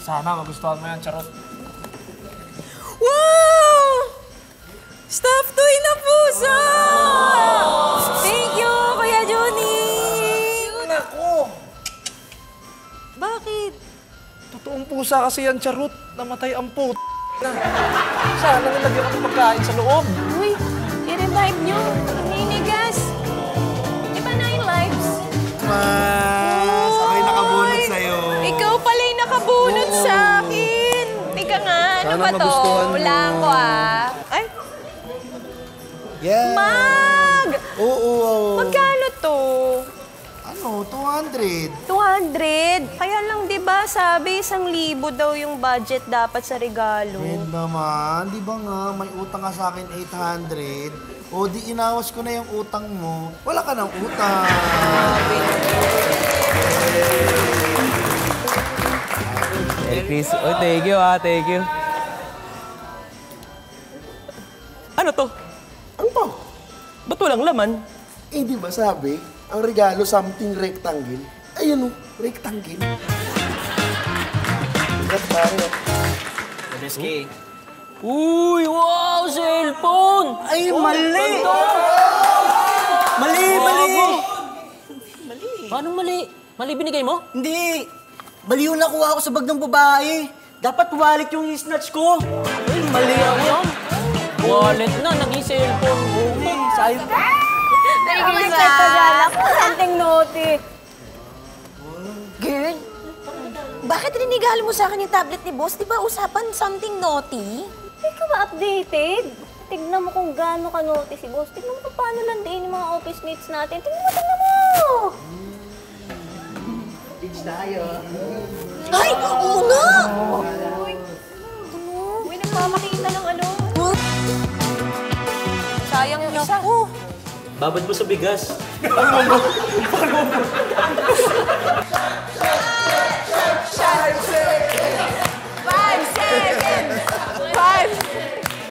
Sana magustuhan mo yan, charot. Wow! Stuffed toy na pusa! Thank you, Kuya Johnny! Nako! Bakit? Totoong pusa kasi yan, charot. Namatay ang put na. Sana nilagyan ako pagkain sa loob. Uy, i-revive nyo. Ninigas. Di ba 9 lives? Mas, ako'y nakabunot sa'yo. Ikaw pala yung nakabunot sa akin. Tika nga, ano Sana ba to? magustuhan mo. Wala ko Ay, Yeah. Mag! Oo. Magkano to? Ano, 200. 200? Kaya lang, di ba, sabi 1,000 daw yung budget dapat sa regalo. Friend naman, di ba nga, may utang ka sa akin 800. O di inawas ko na yung utang mo. Wala ka ng utang. Merry Christmas. Oh, thank you thank you. Ano to? Ano to? Ba't walang laman? Eh, di ba sabi, ang regalo something rectangle. Ayun o, rectangle. Ingat tayo. Reski. Uy, wow, cellphone! Ay, mali! Mali! Paano mali? Mali binigay mo? Hindi. Baliw nakuha ko sa bag ng babae. Dapat wallet yung snatch ko. Ay, mali ako. Wallet na, naging cellphone. Okay, sayang. Thank you, Sal. Something naughty. Girl, bakit rinigalo mo sa akin yung tablet ni boss? Di ba usapan something naughty? Hindi ka ba updated? Tignan mo kung gaano ka naughty si boss. Tignan mo kung paano landiin yung mga office mates natin. Tignan mo! Ay, oo nga! Uy, nagpamakita ng ano. Sayang yung isa. Babad mo sa bigas.